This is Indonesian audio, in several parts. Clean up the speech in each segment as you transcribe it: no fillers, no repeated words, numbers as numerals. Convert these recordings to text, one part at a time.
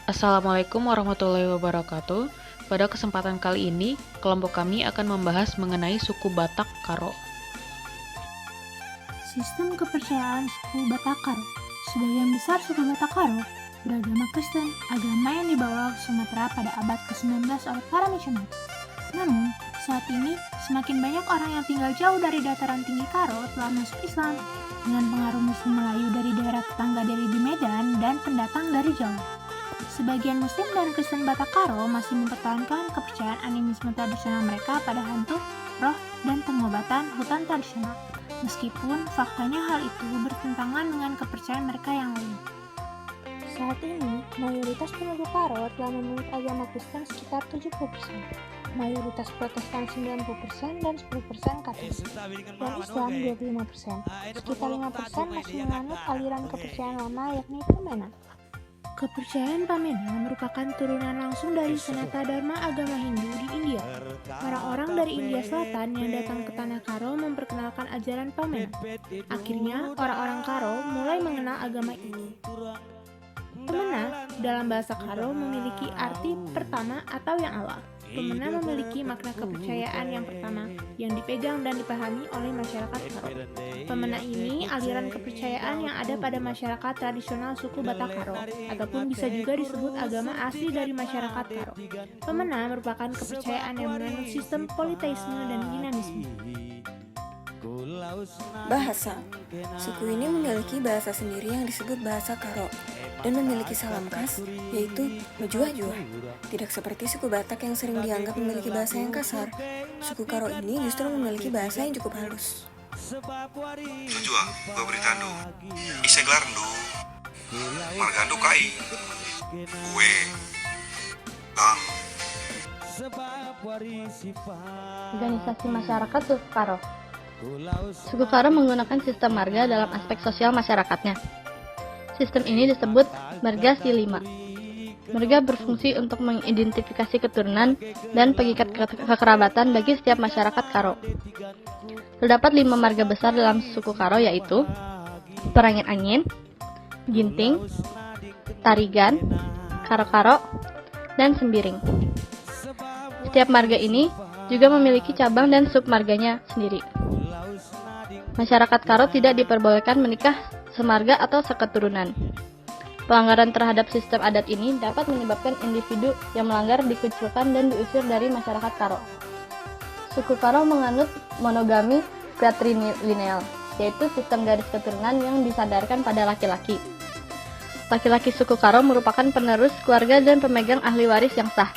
Assalamualaikum warahmatullahi wabarakatuh. Pada kesempatan kali ini, kelompok kami akan membahas mengenai suku Batak Karo. Sistem kepercayaan suku Batak Karo. Sebagian besar suku Batak Karo beragama Kristen, agama yang dibawa ke Sumatera pada abad ke-19 oleh para misionaris. Namun, saat ini semakin banyak orang yang tinggal jauh dari dataran tinggi Karo telah masuk Islam dengan pengaruh Muslim Melayu dari daerah tetangga dari di Medan dan pendatang dari Jawa. Sebagian Muslim dan Kristen Batak Karo masih mempertahankan kepercayaan animisme tradisional mereka pada hantu, roh, dan pengobatan hutan tradisional. Meskipun faktanya hal itu bertentangan dengan kepercayaan mereka yang lain. Saat ini, mayoritas penduduk Karo telah memeluk agama Kristen sekitar 70%, mayoritas Protestan 90% dan 10% Katolik, dan Islam 25%. Sekitar 5% masih menganut aliran kepercayaan lama yakni Pamena. Kepercayaan Pamena merupakan turunan langsung dari Sanata Dharma agama Hindu di India. Orang-orang dari India Selatan yang datang ke tanah Karo memperkenalkan ajaran Pamena. Akhirnya, orang-orang Karo mulai mengenal agama ini. Pemena dalam bahasa Karo memiliki arti pertama atau yang awal. Pemena memiliki makna kepercayaan yang pertama yang dipegang dan dipahami oleh masyarakat Karo. Pemena ini aliran kepercayaan yang ada pada masyarakat tradisional suku Batak Karo, ataupun bisa juga disebut agama asli dari masyarakat Karo. Pemena merupakan kepercayaan yang mengandung sistem politeisme dan dinamisme. Bahasa. Suku ini memiliki bahasa sendiri yang disebut bahasa Karo dan memiliki salam khas, yaitu mejuah-juah. Tidak seperti suku Batak yang sering dianggap memiliki bahasa yang kasar, suku Karo ini justru memiliki bahasa yang cukup halus. Sujuang, baberitandu, iseglarndu, margandu kai, kue, tang. Organisasi masyarakat suku Karo. Suku Karo menggunakan sistem marga dalam aspek sosial masyarakatnya. Sistem ini disebut marga silima. Marga berfungsi untuk mengidentifikasi keturunan dan pengikat kekerabatan bagi setiap masyarakat Karo. Terdapat 5 marga besar dalam suku Karo, yaitu Perangin-Angin, Ginting, Tarigan, Karo-Karo, dan Sembiring. Setiap marga ini juga memiliki cabang dan submarganya sendiri. Masyarakat Karo tidak diperbolehkan menikah semarga atau seketurunan. Pelanggaran terhadap sistem adat ini dapat menyebabkan individu yang melanggar dikucilkan dan diusir dari masyarakat Karo. Suku Karo menganut monogami patrilineal, yaitu sistem garis keturunan yang disandarkan pada laki-laki. Laki-laki suku Karo merupakan penerus keluarga dan pemegang ahli waris yang sah.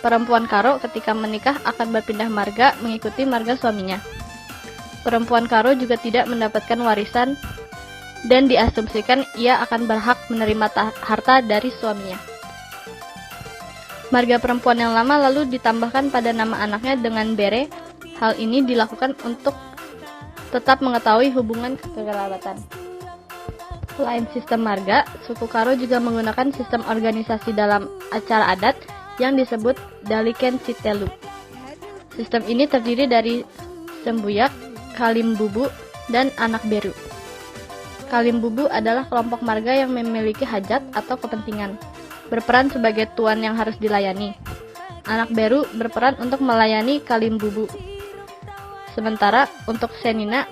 Perempuan Karo ketika menikah akan berpindah marga mengikuti marga suaminya. Perempuan Karo juga tidak mendapatkan warisan dan diasumsikan ia akan berhak menerima harta dari suaminya. Marga perempuan yang lama lalu ditambahkan pada nama anaknya dengan Bere. Hal ini dilakukan untuk tetap mengetahui hubungan kekerabatan. Selain sistem marga, suku Karo juga menggunakan sistem organisasi dalam acara adat yang disebut Daliken Sitelu. Sistem ini terdiri dari Sembuyak, Kalimbubu, dan Anak Beru. Kalimbubu adalah kelompok marga yang memiliki hajat atau kepentingan, berperan sebagai tuan yang harus dilayani. Anak Beru berperan untuk melayani Kalimbubu. Sementara untuk Senina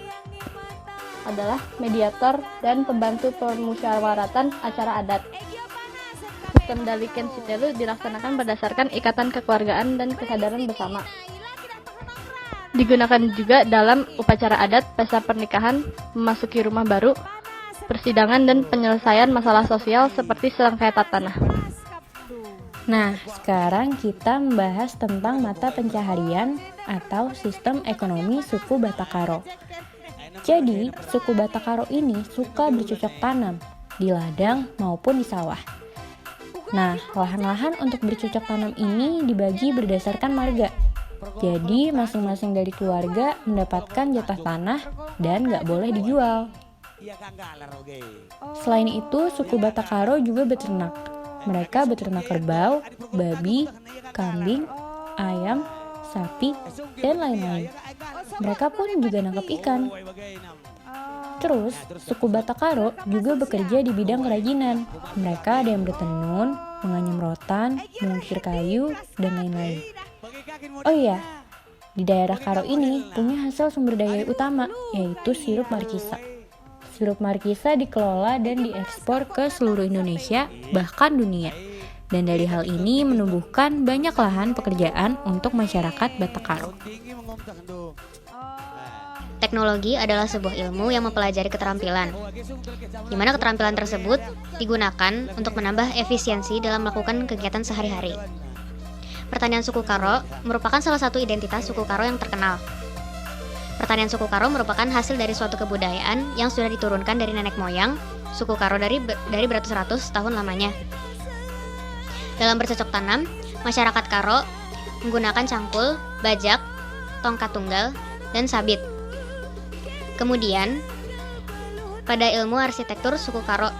adalah mediator dan pembantu permusyawaratan acara adat. Sistem Daliken Sitelu dilaksanakan berdasarkan ikatan kekeluargaan dan kesadaran bersama. Digunakan juga dalam upacara adat, pesta pernikahan, memasuki rumah baru, persidangan, dan penyelesaian masalah sosial seperti sengketa tanah. Nah, sekarang kita membahas tentang mata pencaharian atau sistem ekonomi suku Batak Karo. Jadi, suku Batak Karo ini suka bercocok tanam di ladang maupun di sawah. Nah, lahan-lahan untuk bercocok tanam ini dibagi berdasarkan marga. Jadi, masing-masing dari keluarga mendapatkan jatah tanah dan nggak boleh dijual. Selain itu, suku Batak Karo juga beternak. Mereka beternak kerbau, babi, kambing, ayam, sapi, dan lain-lain. Mereka pun juga nangkap ikan. Terus, suku Batak Karo juga bekerja di bidang kerajinan. Mereka ada yang bertenun, menganyam rotan, mengukir kayu, dan lain-lain. Oh iya, di daerah Karo ini punya hasil sumber daya utama, yaitu sirup markisa. Sirup markisa dikelola dan diekspor ke seluruh Indonesia, bahkan dunia. Dan dari hal ini menumbuhkan banyak lahan pekerjaan untuk masyarakat Batak Karo. Teknologi adalah sebuah ilmu yang mempelajari keterampilan, di mana keterampilan tersebut digunakan untuk menambah efisiensi dalam melakukan kegiatan sehari-hari. Pertanian suku Karo merupakan salah satu identitas suku Karo yang terkenal. Pertanian suku Karo merupakan hasil dari suatu kebudayaan yang sudah diturunkan dari nenek moyang suku Karo dari beratus-ratus tahun lamanya. Dalam bercocok tanam, masyarakat Karo menggunakan cangkul, bajak, tongkat tunggal, dan sabit. Kemudian, pada ilmu arsitektur suku Karo.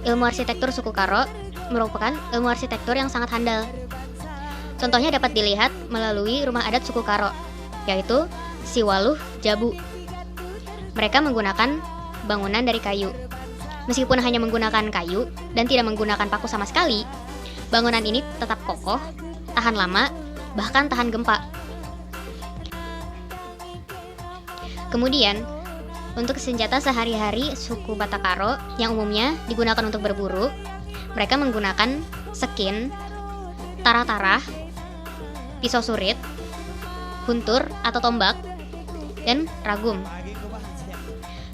Ilmu arsitektur suku Karo merupakan ilmu arsitektur yang sangat handal. Contohnya dapat dilihat melalui rumah adat suku Karo, yaitu Siwaluh Jabu. Mereka menggunakan bangunan dari kayu. Meskipun hanya menggunakan kayu dan tidak menggunakan paku sama sekali, bangunan ini tetap kokoh, tahan lama, bahkan tahan gempa. Kemudian, untuk senjata sehari-hari suku Batak Karo yang umumnya digunakan untuk berburu, mereka menggunakan sekin, tarah-tarah, pisau surit, huntur atau tombak, dan ragum.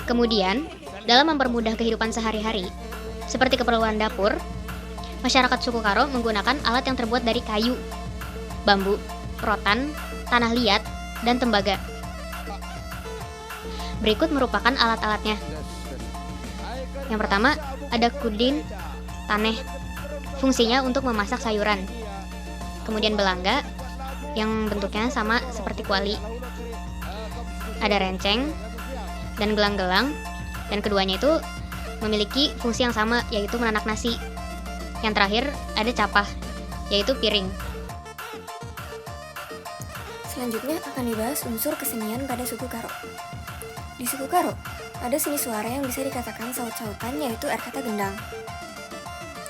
Kemudian, dalam mempermudah kehidupan sehari-hari, seperti keperluan dapur, masyarakat suku Karo menggunakan alat yang terbuat dari kayu, bambu, rotan, tanah liat, dan tembaga. Berikut merupakan alat-alatnya. Yang pertama, ada kudin taneh, fungsinya untuk memasak sayuran. Kemudian belangga, yang bentuknya sama seperti kuali. Ada renceng dan gelang-gelang, dan keduanya itu memiliki fungsi yang sama, yaitu menanak nasi. Yang terakhir, ada capah, yaitu piring. Selanjutnya akan dibahas unsur kesenian pada suku Karo. Di suku Karo, ada seni suara yang bisa dikatakan saut-sautan, yaitu air kata gendang.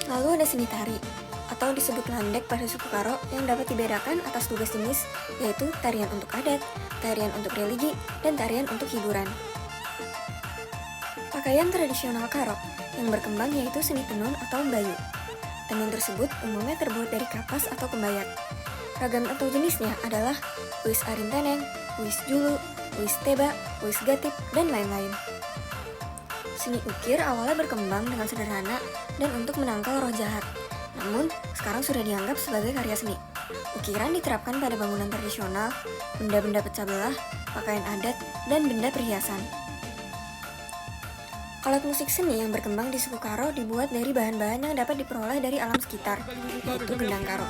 Lalu ada seni tari, atau disebut landek pada suku Karo, yang dapat dibedakan atas tugas jenis, yaitu tarian untuk adat, tarian untuk religi, dan tarian untuk hiburan. Pakaian tradisional Karo yang berkembang yaitu seni tenun atau mbayu. Tenun tersebut umumnya terbuat dari kapas atau kembayat. Ragam atau jenisnya adalah uis arinteneng, uis julu, uis teba, uis gatip, dan lain-lain. Seni ukir awalnya berkembang dengan sederhana dan untuk menangkal roh jahat. Namun, sekarang sudah dianggap sebagai karya seni. Ukiran diterapkan pada bangunan tradisional, benda-benda pecah belah, pakaian adat, dan benda perhiasan. Alat musik seni yang berkembang di suku Karo dibuat dari bahan-bahan yang dapat diperoleh dari alam sekitar, yaitu gendang Karo.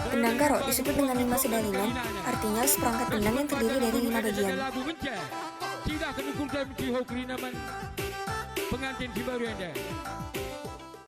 Gendang Karo disebut dengan 5 sedalinan, artinya seperangkat gendang yang terdiri dari 5 bagian. Tidak akan pengantin si baru anda.